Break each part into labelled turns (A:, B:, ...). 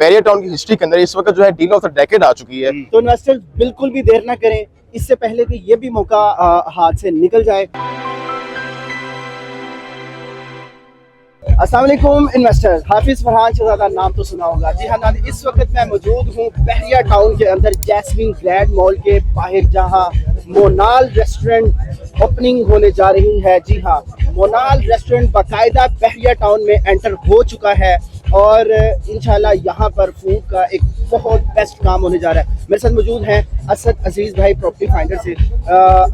A: Barrier town की history के अंदर इस वक्त जो है डील ऑफ द डेकेड आ चुकी है।
B: तो इन्वेस्टर्स बिल्कुल भी देर ना करें, इससे पहले कि ये भी मौका हाथ से निकल जाए। अस्सलाम वालेकुम इन्वेस्टर्स, हाफिज फरहान शहजादा नाम तो सुना होगा। जी हाँ, इस वक्त मैं मौजूद हूँ बहरिया टाउन के अंदर जैस्मीन ग्रैंड मॉल के बाहर, जहाँ मोनाल रेस्टोरेंट ओपनिंग होने जा रही है। जी हाँ, मोनाल रेस्टोरेंट बाकायदा बहरिया टाउन में एंटर हो चुका है और इंशाल्लाह यहाँ पर फूड का एक बहुत बेस्ट काम होने जा रहा है। मेरे साथ मौजूद हैं असद अजीज़ भाई, प्रॉपर्टी फाइंडर से।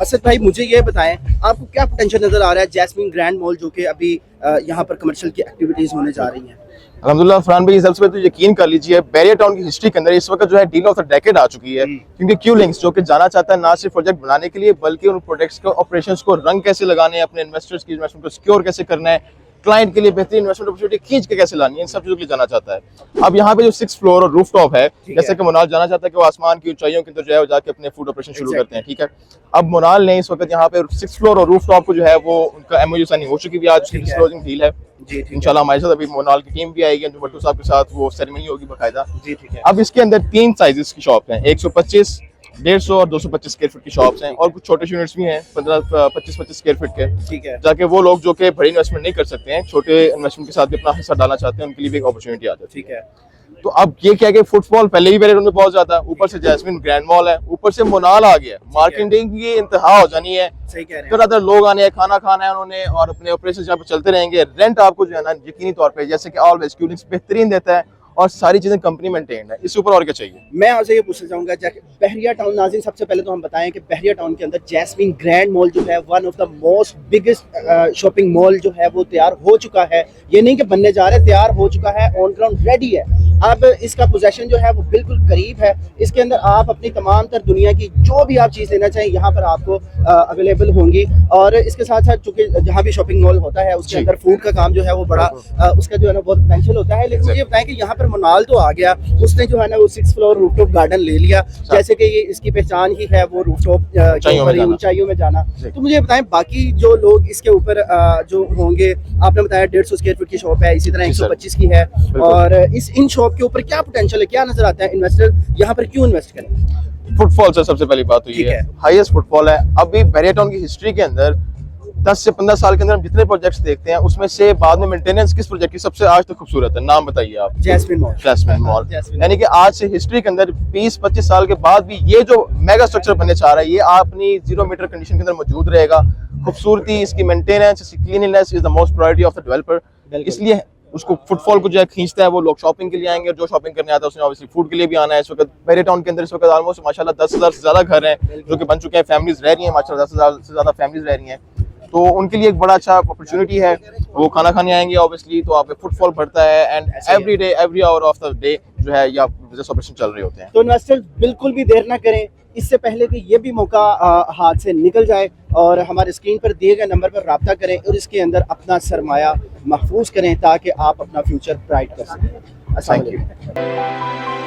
B: असद भाई, मुझे ये बताएं, आपको क्या पोटेंशियल नज़र आ रहा है जैस्मीन ग्रैंड मॉल जो कि अभी यहाँ पर कमर्शियल की एक्टिविटीज़ होने जा रही हैं?
A: अल्हम्दुलिल्लाह फरहान भाई, सबसे पहले तो यकीन कर लीजिए बैरियर टाउन की हिस्ट्री के अंदर इस वक्त जो है डील ऑफ द डेकेड आ चुकी है, क्योंकि क्यू लिंक्स जो कि जाना चाहता है ना सिर्फ प्रोजेक्ट बनाने के लिए बल्कि उन प्रोजेक्ट्स के ऑपरेशंस को रंग कैसे लगाने हैं, अपने इन्वेस्टर्स की इन्वेस्टमेंट को सिक्योर कैसे करना है, क्लाइंट के लिए बेहतरीन इन्वेस्टमेंट अपॉर्चुनिटी खींच के कैसे लानी है, इन सब चीजों के लिए जाना चाहता है। अब यहाँ पे जो 6th फ्लोर और रूफ टॉप है, जैसे कि मोनाल जाना चाहता है कि वो आसमान की ऊंचाइयों के अंदर जो है जाके अपने फूड ऑपरेशन शुरू करते हैं, ठीक है। अब मोनाल ने इस वक्त यहाँ पे 6th फ्लोर और रूफ टॉप को जो है वो उनका MOU साइन हो चुकी है, आज उसकी क्लोजिंग डील है। इंशाल्लाह हमारे साथ अभी मोनाल की टीम भी आएगी, भट्टू साहब के साथ वो सेरेमनी होगी बाकायदा।
B: जी ठीक है।
A: अब इसके अंदर 3 साइजेस की शॉप हैं, 125, 150 और 225 स्क्वायर फीट की शॉप्स हैं, और कुछ छोटे यूनिट्स भी हैं 15-25 स्क्वायर फीट के।
B: ठीक है।
A: जाके वो लोग जो कि बड़ी इन्वेस्टमेंट नहीं कर सकते हैं, छोटे इन्वेस्टमेंट के साथ भी अपना हिस्सा डालना चाहते हैं, उनके लिए भी एक अपॉर्चुनिटी आ जाती है।
B: ठीक है।
A: तो अब ये क्या है कि फुटफॉल पहले ही मेरे में बहुत ज्यादा है, ऊपर से जैस्मीन ग्रैंड मॉल है, ऊपर से मोनाल आ गया, मार्केटिंग की इंतहा हो जानी है।
B: सही कह रहे हैं।
A: ज्यादातर लोग आने हैं, खाना खाना है उन्होंने, और अपने ऑपरेशन यहाँ पे चलते रहेंगे। रेंट आपको जो है ना यकीनी तौर पे जैसे कि ऑलवेज क्यू लिंक्स बेहतरीन देता है और सारी चीजें कंपनी मेंटेन्ड है, इससे ऊपर और क्या चाहिए।
B: मैं आपसे ये पूछना चाहूंगा, बहरिया टाउन, नाज़रीन सबसे पहले तो हम बताएं कि बहरिया टाउन के अंदर जैस्मीन ग्रैंड मॉल जो है one of the most biggest shopping mall जो है वो तैयार हो चुका है। ये नहीं कि बनने जा रहे, तैयार हो चुका है, ऑन ग्राउंड रेडी है। अब इसका पोजेशन जो है वो बिल्कुल करीब है। इसके अंदर आप अपनी तमाम तर दुनिया की जो भी आप चीज़ लेना चाहें यहाँ पर आपको अवेलेबल होंगी। और इसके साथ साथ चूंकि जहाँ भी शॉपिंग मॉल होता है उसके अंदर फूड का काम जो है वो बड़ा उसका जो है ना बहुत पोटेंशियल होता है। लेकिन मुझे बताएं कि यहाँ पर मोनाल तो आ गया, उसने जो है ना वो 6th फ्लोर रूफटॉप गार्डन ले लिया, जैसे कि ये इसकी पहचान ही है वो रूफटॉप ऊंचाइयों में जाना। तो मुझे बताएं बाकी जो लोग इसके ऊपर जो होंगे, आपने बताया 150 स्क्वायर फीट की शॉप है, इसी तरह 125 की है, और इन शॉप के ऊपर क्या पोटेंशियल है, क्या नजर आता है, इन्वेस्टर यहाँ पर क्यों इन्वेस्ट करें?
A: फुटफॉल से सबसे पहली बात तो ये है, हाईएस्ट फुटफॉल है। अभी बैरियर टाउन की हिस्ट्री के अंदर 10 से 15 साल के अंदर हम जितने प्रोजेक्ट्स देखते हैं उसमें से बाद में मेंटेनेंस किस प्रोजेक्ट की सबसे आज तक खूबसूरत है, नाम बताइए आप?
B: Jasmine mall.
A: जैस्मीन मॉल, यानी कि आज से हिस्ट्री के अंदर 20-25 साल के बाद भी ये जो मेगा स्ट्रक्चर बनने चाह रहा है, ये अपनी 0 मीटर कंडीशन के अंदर मौजूद रहेगा। खूबसूरती, इसकी मेंटेनेंस, इसकी cleanliness is the most priority of the developer, इसलिए उसको फुटफॉल को जो है खींचता है। वो लोग शॉपिंग के लिए आएंगे, और जो शॉपिंग करने आता है उसने ऑब्वियसली फूड के लिए भी आना है। इस वक्त बैरियर टाउन के अंदर इस वक्त ऑलमोस्ट माशाल्लाह 10,000 से ज्यादा घर हैं जो कि बन चुके हैं, फैमिलीज रह रही हैं माशाल्लाह, 10,000 से ज्यादा फैमिलीज रह रही हैं, तो उनके लिए एक बड़ा अच्छा अपॉर्चुनिटी है। वो खाना खाने आएंगे ऑब्वियसली, तो आप फुटफॉल बढ़ता है, and every day every hour of the day जो है या बिजनेस ऑपरेशन चल रहे होते हैं।
B: तो इन्वेस्टर्स बिल्कुल भी देर ना करें, इससे पहले कि ये भी मौका हाथ से निकल जाए, और हमारे स्क्रीन पर दिए गए नंबर पर रब्ता करें और इसके अंदर अपना सरमाया महफूज करें ताकि आप अपना फ्यूचर ब्राइट कर सकें। अस्सलाम वालेकुम।